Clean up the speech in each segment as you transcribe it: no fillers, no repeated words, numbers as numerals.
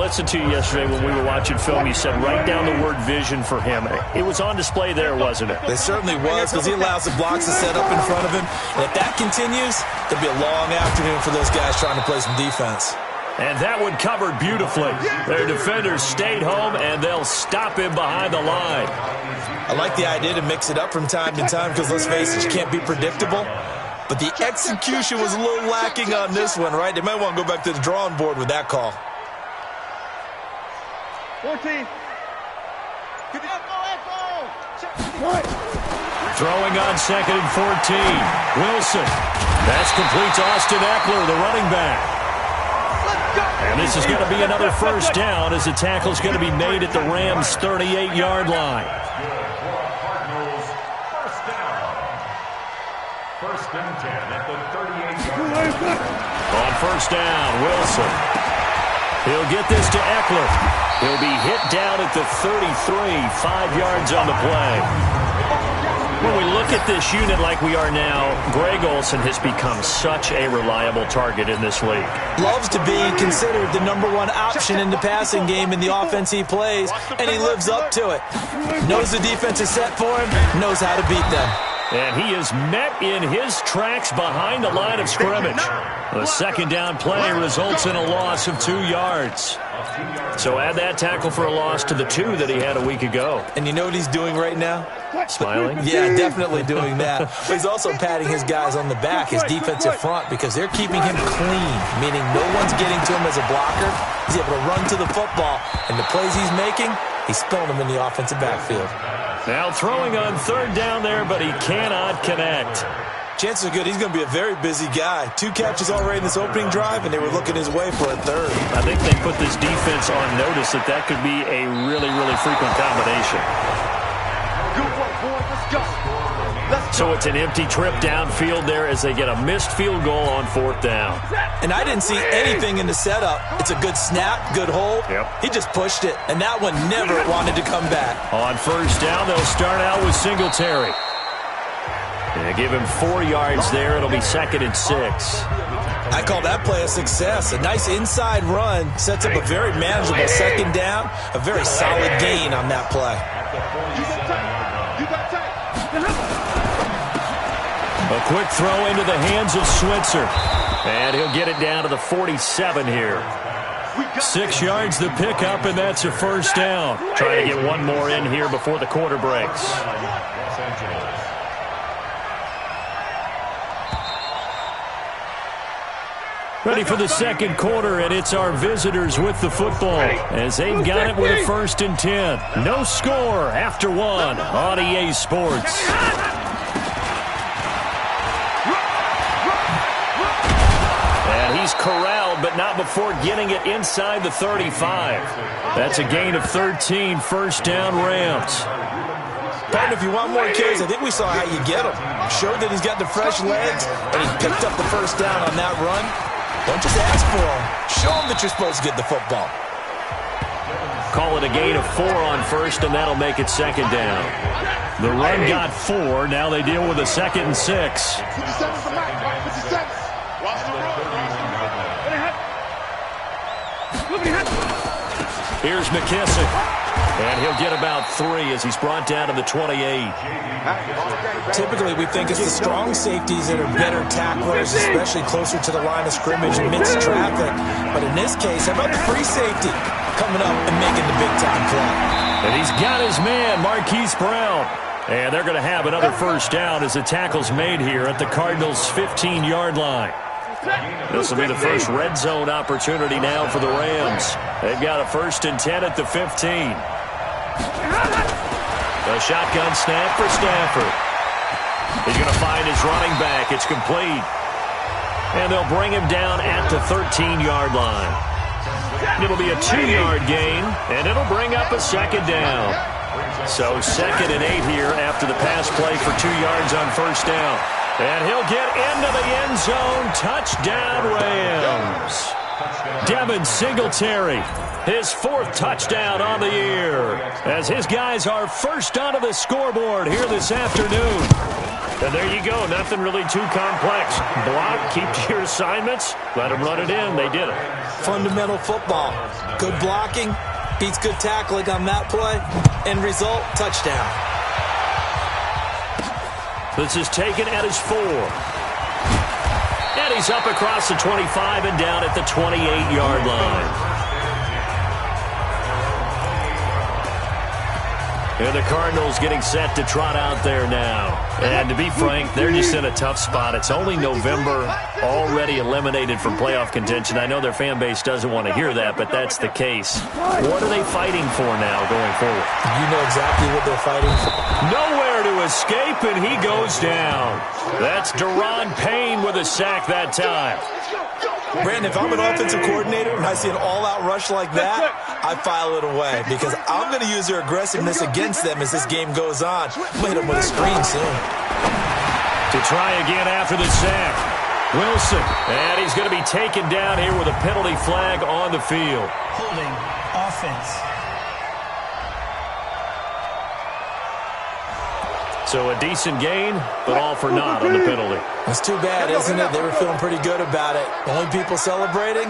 listened to you yesterday when we were watching film. You said write down the word vision for him. It was on display there, wasn't it? It certainly was, because he allows the blocks to set up in front of him. And if that continues, there'll be a long afternoon for those guys trying to play some defense. And that one covered beautifully. Their defenders stayed home, and they'll stop him behind the line. I like the idea to mix it up from time to time because, let's face it, you can't be predictable. But the execution was a little lacking on this one, right? They might want to go back to the drawing board with that call. 14. Throwing on 2nd and 14. Wilson. That's complete to Austin Eckler, the running back. And this is going to be another first down as the tackle is going to be made at the Rams' 38-yard line. First and 10 at the 38-yard line. On first down, Wilson. He'll get this to Eckler. He'll be hit down at the 33, 5 yards on the play. When we look at this unit like we are now, Greg Olsen has become such a reliable target in this league. Loves to be considered the #1 option in the passing game in the offense he plays, and he lives up to it. Knows the defense is set for him, knows how to beat them. And he is met in his tracks behind the line of scrimmage. The second down play results in a loss of 2 yards. So add that tackle for a loss to the 2 that he had a week ago. And you know what he's doing right now? Smiling? Yeah, definitely doing that. But he's also patting his guys on the back, his defensive front, because they're keeping him clean, meaning no one's getting to him as a blocker. He's able to run to the football, and the plays he's making, he's spilling them in the offensive backfield. Now throwing on third down there, but he cannot connect. Chances are good he's going to be a very busy guy. 2 catches already in this opening drive, and they were looking his way for a third. I think they put this defense on notice that could be a really, really frequent combination. So it's an empty trip downfield there as they get a missed field goal on 4th down. And I didn't see anything in the setup. It's a good snap, good hold. Yep. He just pushed it, and that one never wanted to come back. On first down, they'll start out with Singletary. They give him 4 yards there. It'll be 2nd and 6. I call that play a success. A nice inside run sets up a very manageable second down. A very solid gain on that play. A quick throw into the hands of Switzer. And he'll get it down to the 47 here. 6 yards the pickup, and that's a first down. Trying to get one more in here before the quarter breaks. Ready for the second quarter, and it's our visitors with the football as they've got it with a 1st and 10. No score after 1 on EA Sports. And he's corralled, but not before getting it inside the 35. That's a gain of 13, first down Rams. Partner, if you want more carries, I think we saw how you get them. Showed that he's got the fresh legs, and he picked up the first down on that run. Don't just ask for them. Show them that you're supposed to get the football. Call it a gain of 4 on first, and that'll make it second down. The run got 4. Now they deal with a 2nd and 6. Here's McKissick. And he'll get about 3 as he's brought down to the 28. Typically, we think it's the strong safeties that are better tacklers, especially closer to the line of scrimmage and mixed traffic. But in this case, how about the free safety coming up and making the big-time play? And he's got his man, Marquise Brown. And they're going to have another first down as the tackle's made here at the Cardinals' 15-yard line. This will be the first red zone opportunity now for the Rams. They've got a 1st and 10 at the 15. The shotgun snap for Stafford. He's going to find his running back. It's complete. And they'll bring him down at the 13-yard line. It'll be a 2-yard gain, and it'll bring up a second down. So 2nd and 8 here after the pass play for 2 yards on first down. And he'll get into the end zone. Touchdown, Rams. Devin Singletary, his 4th touchdown on the year, as his guys are first onto the scoreboard here this afternoon. And there you go, nothing really too complex. Block, keep to your assignments, let them run it in. They did it. Fundamental football. Good blocking, beats good tackling on that play. End result, touchdown. This is taken at his 4. And he's up across the 25 and down at the 28-yard line. And the Cardinals getting set to trot out there now. And to be frank, they're just in a tough spot. It's only November, already eliminated from playoff contention. I know their fan base doesn't want to hear that, but that's the case. What are they fighting for now going forward? You know exactly what they're fighting for. Nowhere to escape, and he goes down. That's Deron Payne with a sack that time. Brandon, if I'm an offensive coordinator and I see an all-out rush like that, I file it away because I'm going to use their aggressiveness against them as this game goes on. I'm going to hit them with a screen soon. To try again after the sack. Wilson, and he's going to be taken down here with a penalty flag on the field. Holding offense. So a decent gain, but all for naught on the penalty. That's too bad, isn't it? They were feeling pretty good about it. Only people celebrating,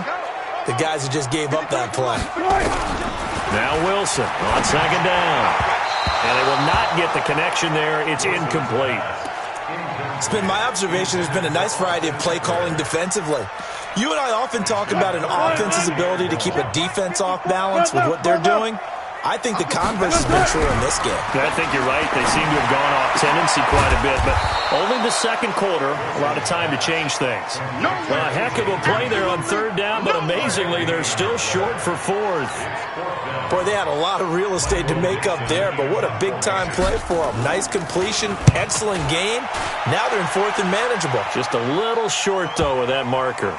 the guys who just gave up that play. Now Wilson on second down. And they will not get the connection there. It's incomplete. It's been my observation there's been a nice variety of play calling defensively. You and I often talk about an offense's ability to keep a defense off balance with what they're doing. I think the converse has been true in this game. I think you're right. They seem to have gone off tendency quite a bit, but only the second quarter, a lot of time to change things. Well, a heck of a play there on third down, but amazingly, they're still short for 4th. Boy, they had a lot of real estate to make up there, but what a big-time play for them. Nice completion, excellent game. Now they're in 4th and manageable. Just a little short, though, with that marker.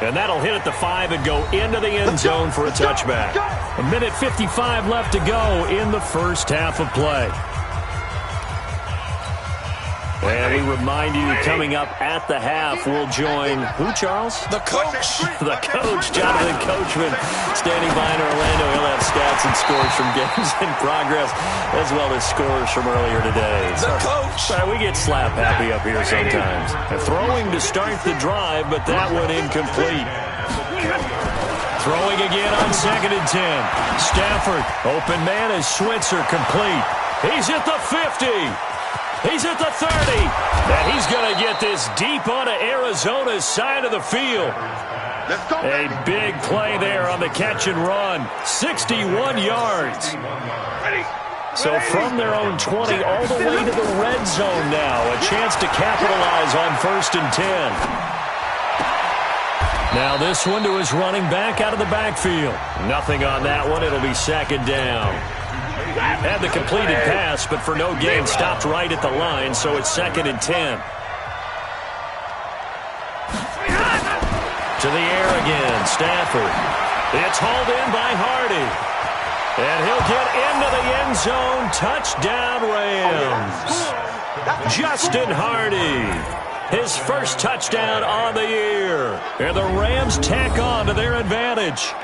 And that'll hit at the 5 and go into the end zone for a touchback. 1:55 left to go in the first half of play. And we remind you, coming up at the half, we'll join who, Charles? The coach. The coach, Jonathan Coachman, standing by in Orlando. He'll have stats and scores from games in progress, as well as scores from earlier today. The coach. We get slap happy up here sometimes. Throwing to start the drive, but that one incomplete. Throwing again on 2nd and 10. Stafford, open man is Switzer, complete. He's at the 50. He's at the 30. And he's going to get this deep onto Arizona's side of the field. A big play there on the catch and run. 61 yards. So from their own 20 all the way to the red zone now. A chance to capitalize on 1st and 10. Now this one to his running back out of the backfield. Nothing on that one. It'll be 2nd down. Had the completed pass, but for no gain, stopped right at the line, so it's 2nd and 10. To the air again, Stafford. It's hauled in by Hardy. And he'll get into the end zone. Touchdown, Rams. Justin Hardy. His first touchdown on the year. And the Rams tack on to their advantage.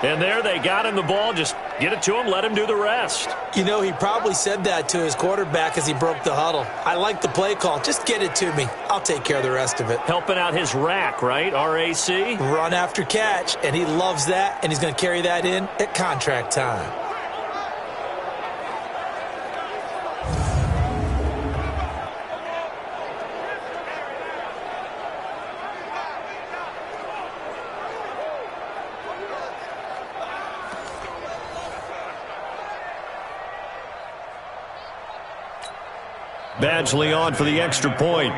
And there they got him the ball. Just get it to him, let him do the rest. You know, he probably said that to his quarterback as he broke the huddle. I like the play call. Just get it to me. I'll take care of the rest of it. Helping out his rack, right? R-A-C? Run after catch, and he loves that, and he's going to carry that in at contract time. Badgley on for the extra point.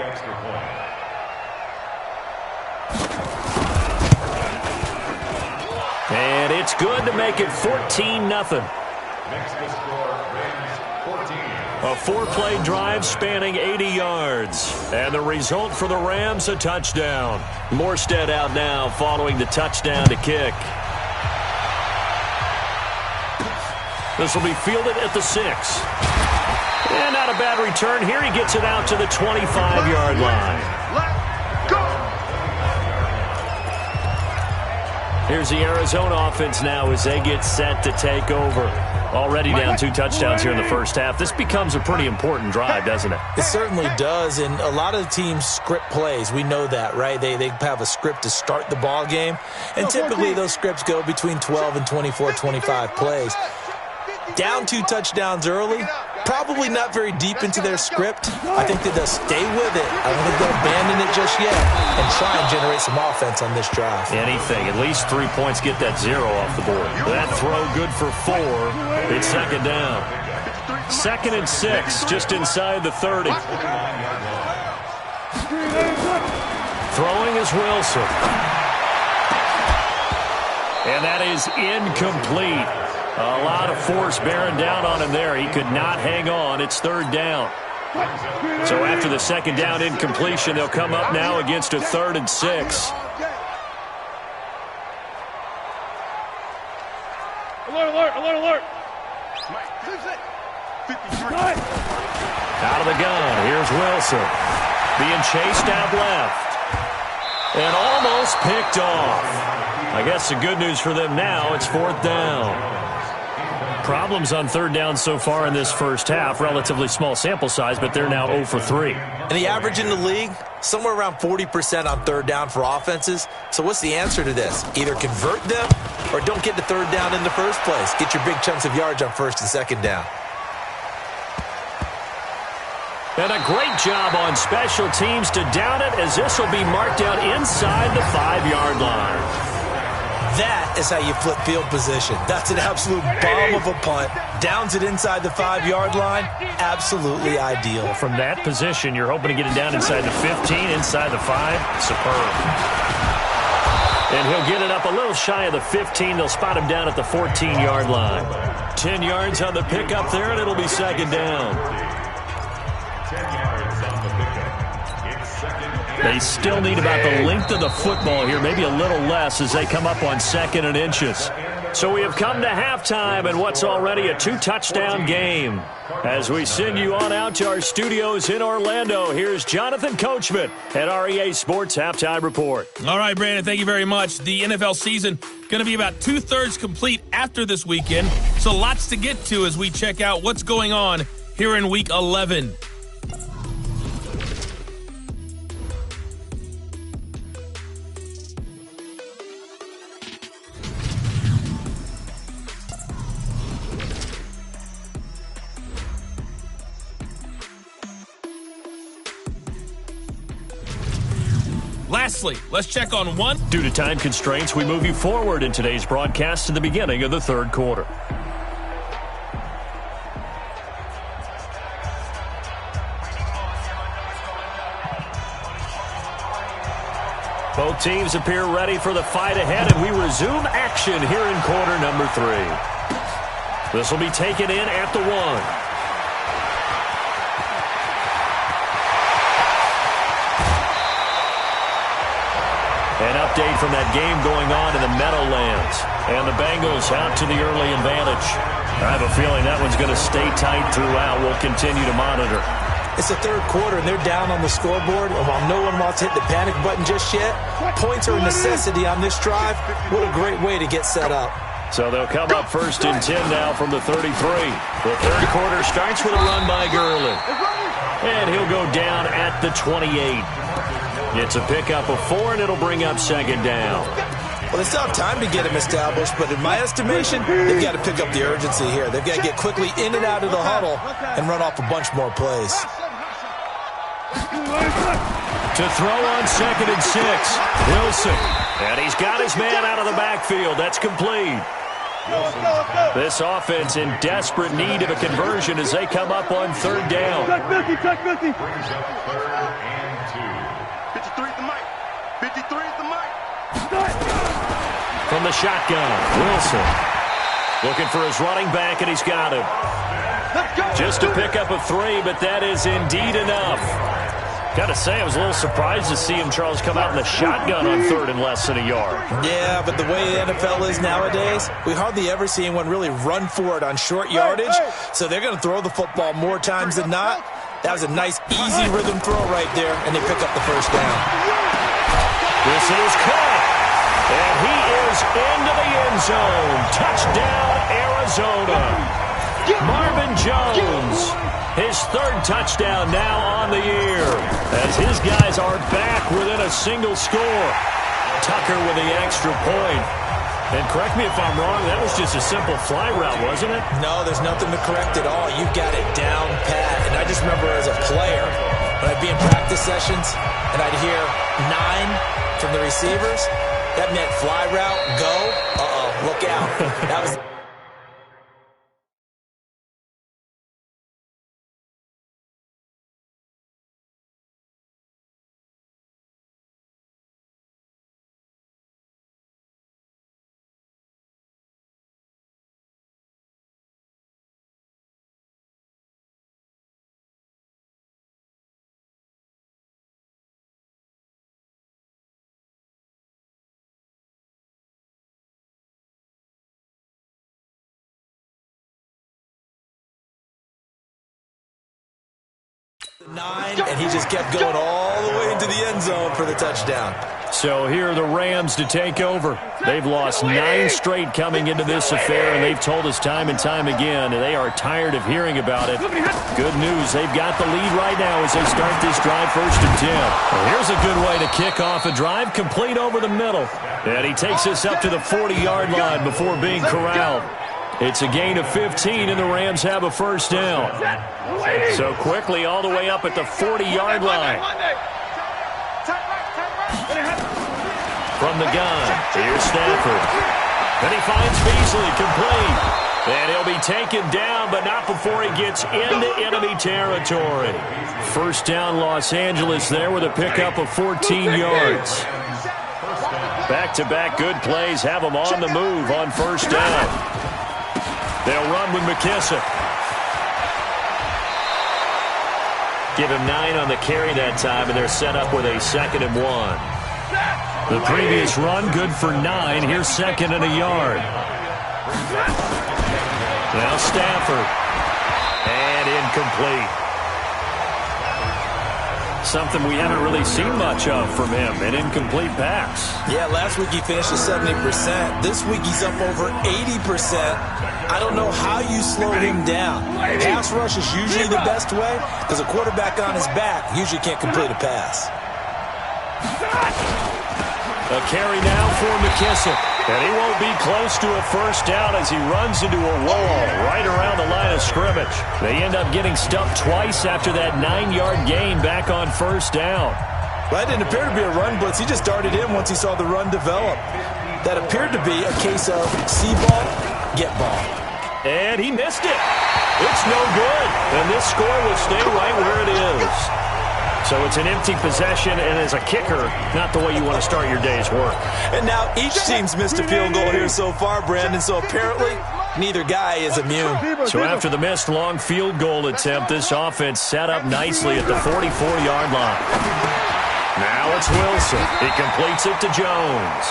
And it's good to make it 14-0. A 4-play drive spanning 80 yards. And the result for the Rams, a touchdown. Morstead out now following the touchdown to kick. This will be fielded at the 6. And not a bad return here. He gets it out to the 25-yard line. Here's the Arizona offense now as they get set to take over. Already down 2 touchdowns here in the first half. This becomes a pretty important drive, doesn't it? It certainly does, and a lot of teams script plays. We know that, right? They have a script to start the ball game, and typically those scripts go between 12 and 24, 25 plays. Down 2 touchdowns early, probably not very deep into their script. I think that they'll stay with it. I don't think they'll abandon it just yet and try and generate some offense on this drive. Anything. At least 3 points, get that 0 off the board. That throw good for 4. It's second down. 2nd and 6, just inside the 30. Throwing is Wilson. And that is incomplete. A lot of force bearing down on him there. He could not hang on. It's 3rd down. So after the 2nd down incompletion, they'll come up now against a 3rd and 6. Alert, alert, alert, alert. Out of the gun. Here's Wilson. Being chased out left. And almost picked off. I guess the good news for them now, it's 4th down. Problems on 3rd down so far in this first half. Relatively small sample size, but they're now 0 for 3. And the average in the league, somewhere around 40% on 3rd down for offenses. So what's the answer to this? Either convert them or don't get to 3rd down in the first place. Get your big chunks of yards on 1st and 2nd down. And a great job on special teams to down it, as this will be marked out inside the 5-yard line. That is how you flip field position. That's an absolute bomb of a punt. Downs it inside the 5-yard line. Absolutely ideal. From that position, you're hoping to get it down inside the 15, inside the 5. Superb. And he'll get it up a little shy of the 15. They'll spot him down at the 14-yard line. 10 yards on the pickup there, and it'll be 2nd down. 10 yards on the pickup. It's 2nd. They still need about the length of the football here, maybe a little less as they come up on 2nd and inches. So we have come to halftime and what's already a 2-touchdown game. As we send you on out to our studios in Orlando, here's Jonathan Coachman at REA Sports Halftime Report. All right, Brandon, thank you very much. The NFL season going to be about 2/3 complete after this weekend, so lots to get to as we check out what's going on here in Week 11. Lastly, let's check on one. Due to time constraints, we move you forward in today's broadcast to the beginning of the 3rd quarter. Both teams appear ready for the fight ahead, and we resume action here in quarter number 3. This will be taken in at the 1. An update from that game going on in the Meadowlands. And the Bengals out to the early advantage. I have a feeling that one's going to stay tight throughout. We'll continue to monitor. It's the 3rd quarter, and they're down on the scoreboard. And while no one wants to hit the panic button just yet, points are a necessity on this drive. What a great way to get set up. So they'll come up 1st and 10 now from the 33. The 3rd quarter starts with a run by Gurley. And he'll go down at the 28. It's a pickup of 4, and it'll bring up 2nd down. Well, they still have time to get him established, but in my estimation, they've got to pick up the urgency here. They've got to get quickly in and out of the huddle and run off a bunch more plays. To throw on 2nd and 6, Wilson. And he's got his man out of the backfield. That's complete. This offense in desperate need of a conversion as they come up on 3rd down. Check 50. Brings up 3rd and 2. 53 at the mic. 53 at the mic. From the shotgun, Wilson. Looking for his running back, and he's got him. Just a pickup of 3, but that is indeed enough. Got to say, I was a little surprised to see him, Charles, come out in the shotgun on 3rd and less than a yard. Yeah, but the way the NFL is nowadays, we hardly ever see anyone really run for it on short yardage, so they're going to throw the football more times than not. That was a nice, easy rhythm throw right there, and they pick up the 1st down. This is caught, and he is goes into the end zone. Touchdown, Arizona. Marvin Jones, his third touchdown now on the year, as his guys are back within a single score. Tucker with the extra point. And correct me if I'm wrong, that was just a simple fly route, wasn't it? No, there's nothing to correct at all. You've got it down pat. And I just remember as a player, when I'd be in practice sessions and I'd hear 9 from the receivers, that meant fly route, go, look out. That was... and he just kept going all the way into the end zone for the touchdown. So here are the Rams to take over. They've lost 9 straight coming into this affair, and they've told us time and time again, and they are tired of hearing about it. Good news, they've got the lead right now as they start this drive, 1st and 10. Well, here's a good way to kick off a drive, complete over the middle. And he takes us up to the 40-yard line before being corralled. It's a gain of 15, and the Rams have a first down. So quickly all the way up at the 40-yard line. From the gun, here's Stafford. And he finds Beasley, complete. And he'll be taken down, but not before he gets into enemy territory. First down, Los Angeles there with a pickup of 14 yards. Back-to-back good plays have them on the move on first down. They'll run with McKissick. Give him 9 on the carry that time, and they're set up with a 2nd and 1. The previous run, good for 9. Here's 2nd and a yard. Now Stafford. And incomplete. Something we haven't really seen much of from him, an incomplete pass. Yeah, last week he finished at 70%. This week he's up over 80%. I don't know how you slow him down. Pass rush is usually the best way because a quarterback on his back usually can't complete a pass. A carry now for McKissick. And he won't be close to a first down as he runs into a wall right around the line of scrimmage. They end up getting stuffed twice after that 9-yard gain back on first down. Well, that didn't appear to be a run blitz. He just darted in once he saw the run develop. That appeared to be a case of see ball, get ball. And he missed it. It's no good. And this score will stay right where it is. So it's an empty possession, and as a kicker, not the way you want to start your day's work. And now each team's missed a field goal here so far, Brandon, so apparently neither guy is immune. So after the missed long field goal attempt, this offense set up nicely at the 44-yard line. Now it's Wilson. He completes it to Jones.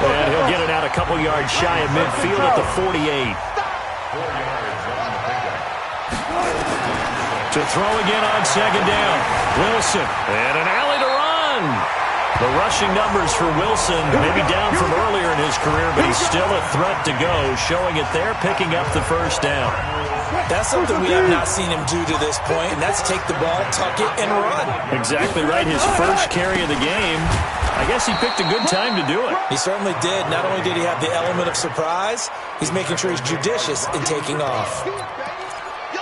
And he'll get it out a couple yards shy of midfield at the 48. To throw again on 2nd down. Wilson. And an alley to run. The rushing numbers for Wilson maybe down from earlier in his career, but he's still a threat to go, showing it there, picking up the first down. That's something we have not seen him do to this point, and that's take the ball, tuck it, and run. Exactly right. His first carry of the game. I guess he picked a good time to do it. He certainly did. Not only did he have the element of surprise, he's making sure he's judicious in taking off.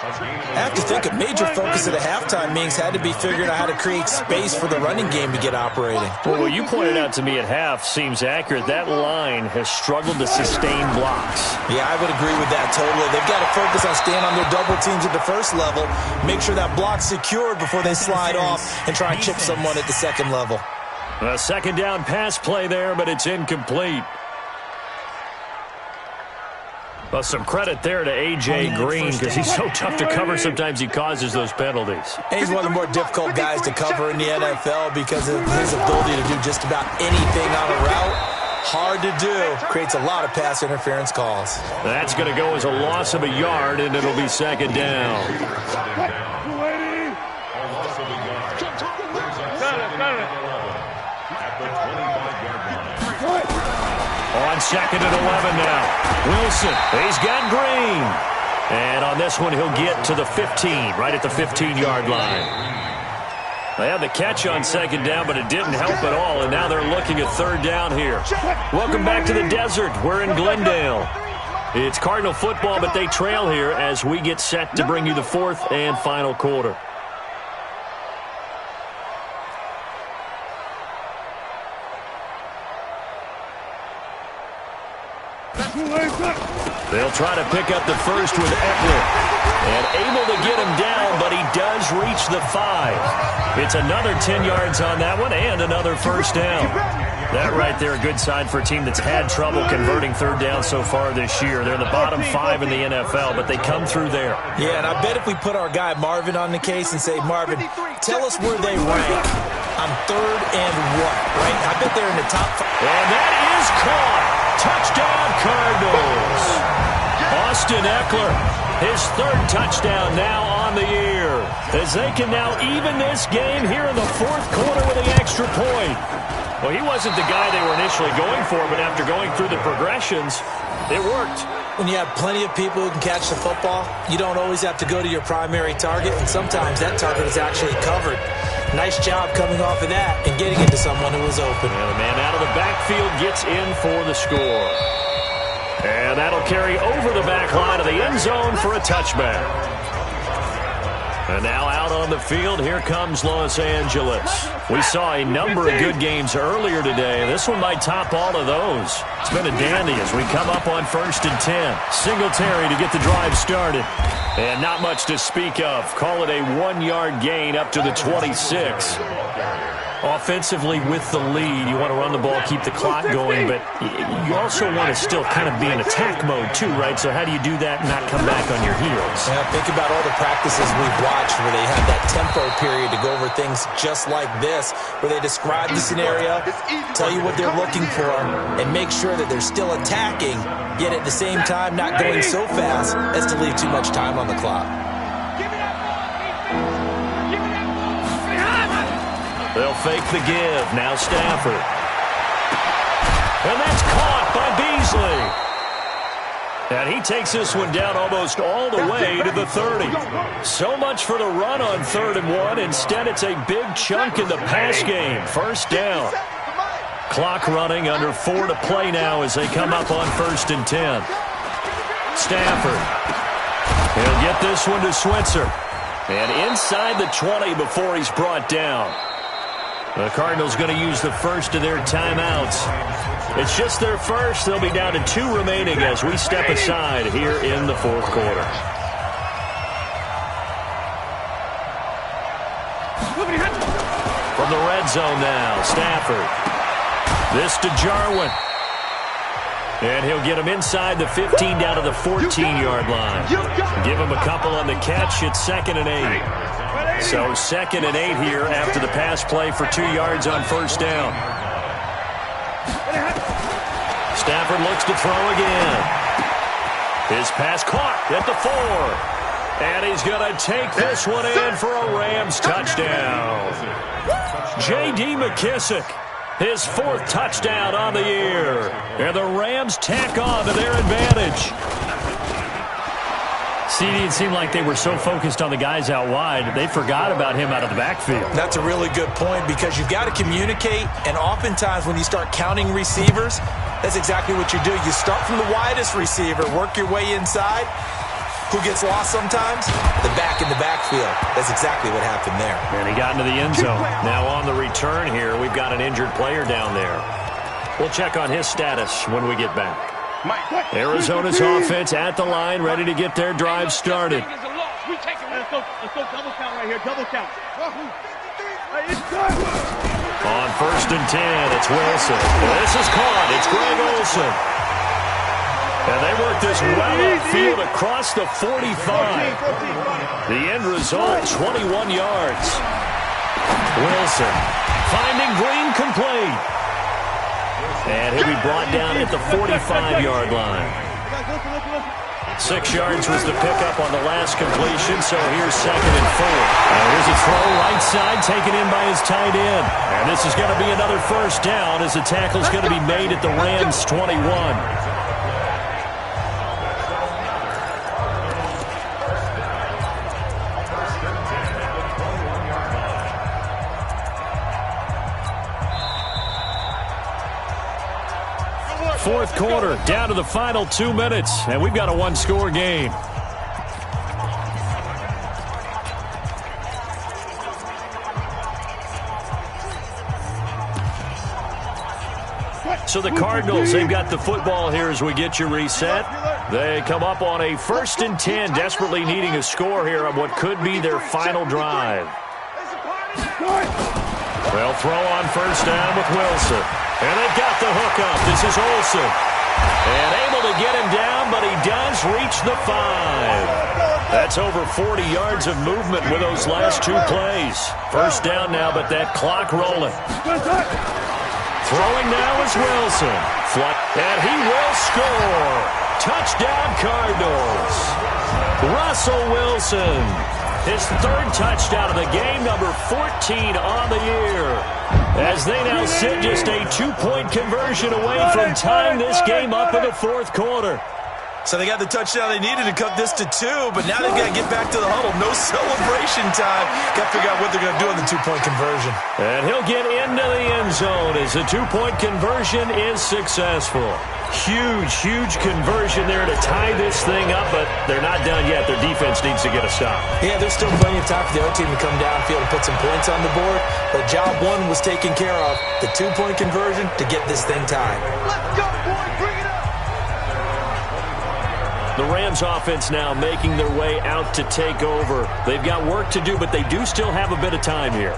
I have to think a major focus at the halftime meetings had to be figuring out how to create space for the running game to get operating. Well, what you pointed out to me at half seems accurate. That line has struggled to sustain blocks. Yeah, I would agree with that totally. They've got to focus on staying on their double teams at the first level, make sure that block's secured before they slide off and try and chip someone at the second level. A 2nd down pass play there, but it's incomplete. Well, some credit there to A.J. Green because he's so tough to cover. Sometimes he causes those penalties. And he's one of the more difficult guys to cover in the NFL because of his ability to do just about anything on a route. Hard to do. Creates a lot of pass interference calls. That's going to go as a loss of a yard, and it'll be 2nd down. on 2nd and 11 now. Wilson, he's got Green. And on this one, he'll get to the 15, right at the 15-yard line. They had the catch on 2nd down, but it didn't help at all, and now they're looking at 3rd down here. Welcome back to the desert. We're in Glendale. It's Cardinal football, but they trail here as we get set to bring you the 4th and final quarter. They'll try to pick up the first with Eckler. And able to get him down, but he does reach the 5. It's another 10 yards on that one and another first down. That right there, a good sign for a team that's had trouble converting 3rd down so far this year. They're in the bottom 5 in the NFL, but they come through there. Yeah, and I bet if we put our guy Marvin on the case and say, Marvin, tell us where they rank on 3rd and what, right? I bet they're in the top 5. And that is caught. Touchdown, Cardinals. Austin Eckler, his 3rd touchdown now on the year, as they can now even this game here in the 4th quarter with an extra point. Well, he wasn't the guy they were initially going for, but after going through the progressions, it worked. When you have plenty of people who can catch the football, you don't always have to go to your primary target, and sometimes that target is actually covered. Nice job coming off of that and getting it to someone who was open. And the man out of the backfield gets in for the score. And that'll carry over the back line of the end zone for a touchback. And now out on the field, here comes Los Angeles. We saw a number of good games earlier today. This one might top all of those. It's been a dandy as we come up on 1st and 10. Singletary to get the drive started. And not much to speak of. Call it a 1-yard gain up to the 26. Offensively with the lead, you want to run the ball, keep the clock going, but you also want to still kind of be in attack mode too, right? So how do you do that and not come back on your heels? Yeah, think about all the practices we've watched where they have that tempo period to go over things just like this, where they describe the scenario, tell you what they're looking for, and make sure that they're still attacking, yet at the same time not going so fast as to leave too much time on the clock. They'll fake the give. Now Stafford. And that's caught by Beasley. And he takes this one down almost all the way to the 30. So much for the run on 3rd and 1. Instead, it's a big chunk in the pass game. First down. Clock running under 4 to play now as they come up on 1st and 10. Stafford. He'll get this one to Switzer. And inside the 20 before he's brought down. The Cardinals going to use the first of their timeouts. It's just their first. They'll be down to 2 remaining as we step aside here in the 4th quarter. From the red zone now, Stafford. This to Jarwin. And he'll get him inside the 15 down to the 14-yard line. Give him a couple on the catch. It's 2nd and 8. So 2nd and 8 here after the pass play for 2 yards on 1st down. Stafford looks to throw again. His pass caught at the 4. And he's going to take this one in for a Rams touchdown. J.D. McKissick, his 4th touchdown on the year. And the Rams tack on to their advantage. CD, it seemed like they were so focused on the guys out wide, they forgot about him out of the backfield. That's a really good point because you've got to communicate, and oftentimes when you start counting receivers, that's exactly what you do. You start from the widest receiver, work your way inside. Who gets lost sometimes? The back in the backfield. That's exactly what happened there. And he got into the end zone. Now on the return here, we've got an injured player down there. We'll check on his status when we get back. Arizona's offense at the line, ready to get their drive started. Let's go double count right here, double count. On 1st and 10, it's Wilson. This is caught. It's Greg Olsen. And they work this well upfield across the 45. The end result, 21 yards. Wilson finding Green complete. And he'll be brought down at the 45-yard line. 6 yards was the pickup on the last completion, so here's 2nd and 4. And here's a throw right side taken in by his tight end. And this is going to be another first down as the tackle's going to be made at the Rams' 21. Fourth quarter, down to the final 2 minutes, and we've got a one-score game. So the Cardinals, they've got the football here as we get you reset. They come up on a 1st and 10, desperately needing a score here on what could be their final drive. They'll throw on 1st down with Wilson. And they've got the hook up. This is Olsen. And able to get him down, but he does reach the 5. That's over 40 yards of movement with those last 2 plays. First down now, but that clock rolling. Throwing now is Wilson. And he will score. Touchdown Cardinals. Russell Wilson. His 3rd touchdown of the game, number 14 on the year. As they now sit just a 2-point conversion away from tying this game up in the 4th quarter. So they got the touchdown they needed to cut this to 2, but now they've got to get back to the huddle. No celebration time. Got to figure out what they're going to do on the 2-point conversion. And he'll get into the end zone as the 2-point conversion is successful. Huge conversion there to tie this thing up, but they're not done yet. Their defense needs to get a stop. Yeah, there's still plenty of time for the other team to come downfield and put some points on the board, but job 1 was taken care of. The 2-point conversion to get this thing tied. Let's go, boys. Bring it up. The Rams offense now making their way out to take over. They've got work to do, but they do still have a bit of time here.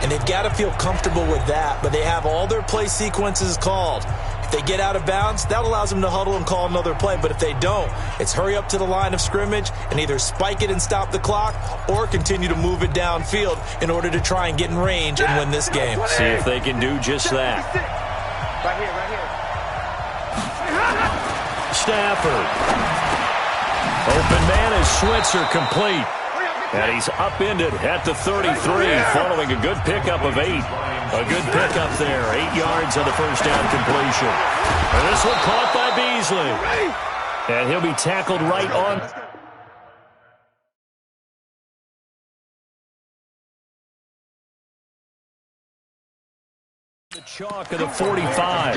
And they've got to feel comfortable with that, but they have all their play sequences called. If they get out of bounds, that allows them to huddle and call another play. But if they don't, it's hurry up to the line of scrimmage and either spike it and stop the clock or continue to move it downfield in order to try and get in range and win this game. See if they can do just that. Right here. Stafford. Open man is Switzer complete. And he's upended at the 33 following a good pickup of 8. A good pickup there. 8 yards on the first down completion. And this one caught by Beasley. And he'll be tackled right on. The chalk of the 45.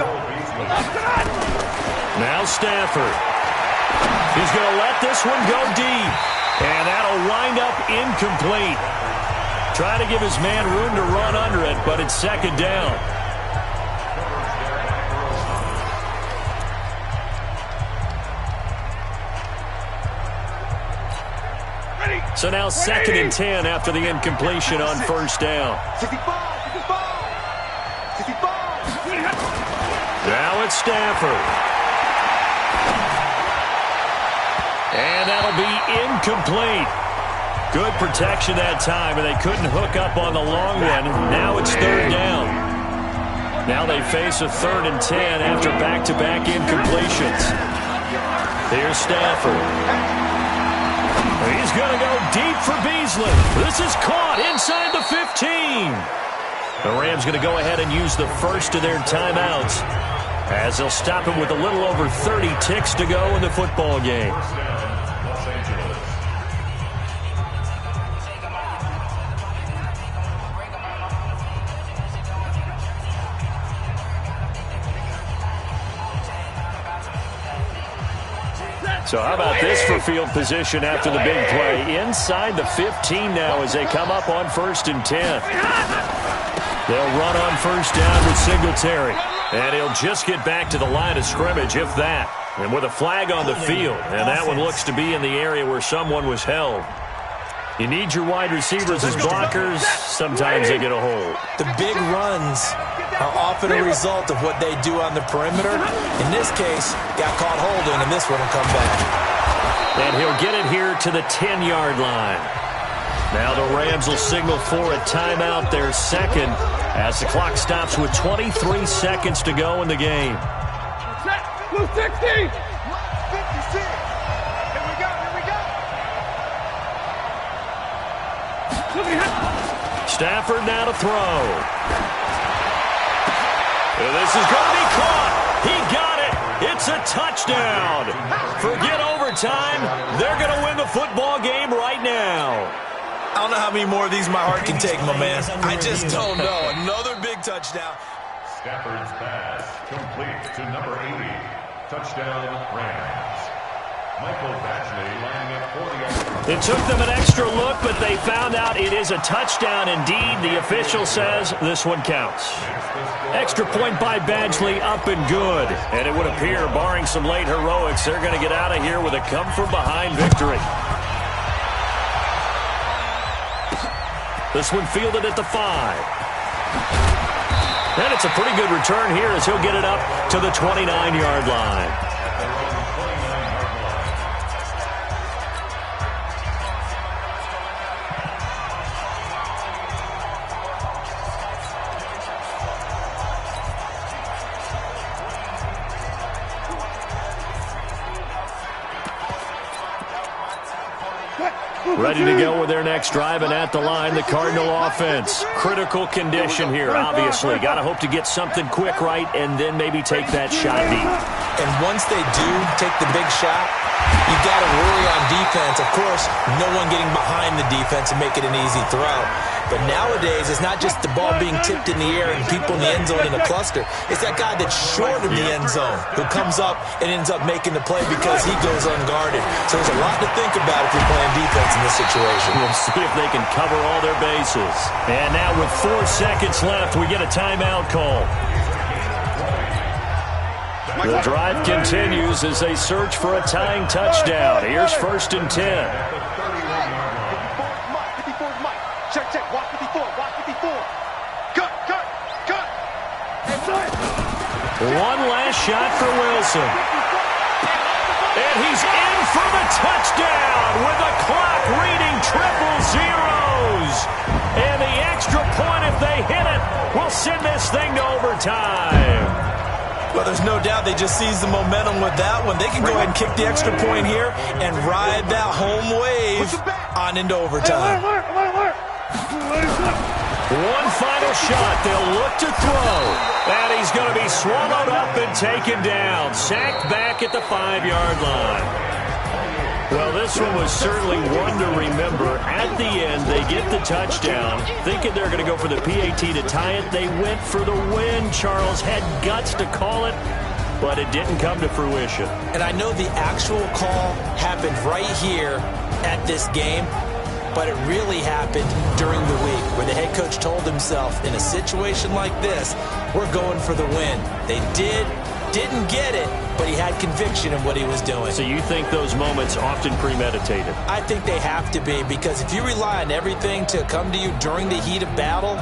Now Stafford. He's going to let this one go deep. And that'll wind up incomplete. Trying to give his man room to run under it, but it's 2nd down. So now 2nd and 10 after the incompletion on first down. 65. Now it's Stafford. And that'll be incomplete. Good protection that time, and they couldn't hook up on the long one. Now it's 3rd down. Now they face a 3rd and 10 after back-to-back incompletions. Here's Stafford. He's going to go deep for Beasley. This is caught inside the 15. The Rams going to go ahead and use the first of their timeouts as they'll stop him with a little over 30 ticks to go in the football game. So how about this for field position after the big play? Inside the 15 now as they come up on 1st and 10. They'll run on first down with Singletary. And he'll just get back to the line of scrimmage, if that. And with a flag on the field. And that one looks to be in the area where someone was held. You need your wide receivers as blockers. Sometimes they get a hold. The big runs are often a result of what they do on the perimeter. In this case, got caught holding, and this one will come back. And he'll get it here to the 10-yard line. Now the Rams will signal for a timeout, their 2nd, as the clock stops with 23 seconds to go in the game. Blue 60. 56. Stafford now to throw. And this is going to be caught. He got it. It's a touchdown. Forget overtime. They're going to win the football game right now. I don't know how many more of these my heart can take, my man. I just don't know. Another big touchdown. Stafford's pass complete to number 80. Touchdown, Rams. Michael Batchley lining up for the extra. It took them an extra look, but they found out it is a touchdown indeed. The official says this one counts. Extra point by Badgley, up and good. And it would appear, barring some late heroics, they're going to get out of here with a come-from-behind victory. This one fielded at the 5. And it's a pretty good return here as he'll get it up to the 29-yard line. Ready to go with their next drive, and at the line, the Cardinal offense. Critical condition here, obviously. Got to hope to get something quick right and then maybe take that shot deep. And once they do take the big shot, you got to worry on defense. Of course, no one getting behind the defense and make it an easy throw. But nowadays, it's not just the ball being tipped in the air and people in the end zone in a cluster. It's that guy that's short of the end zone who comes up and ends up making the play because he goes unguarded. So there's a lot to think about if you're playing defense in this situation. We'll see if they can cover all their bases. And now with 4 seconds left, we get a timeout call. The drive continues as they search for a tying touchdown. Here's 1st and 10. Check. Watch 54. Cut. One last shot for Wilson. And he's in for the touchdown with the clock reading triple zeros. And the extra point, if they hit it, will send this thing to overtime. Well, there's no doubt they just seized the momentum with that one. They can go ahead and kick the extra point here and ride that home wave on into overtime. One final shot. They'll look to throw. And he's going to be swallowed up and taken down. Sacked back at the 5-yard line. Well, this one was certainly one to remember. At the end, they get the touchdown. Thinking they're going to go for the PAT to tie it. They went for the win. Charles had guts to call it, but it didn't come to fruition. And I know the actual call happened right here at this game, but it really happened during the week where the head coach told himself, in a situation like this, we're going for the win. They didn't get it, but he had conviction in what he was doing. So you think those moments often premeditated? I think they have to be, because if you rely on everything to come to you during the heat of battle,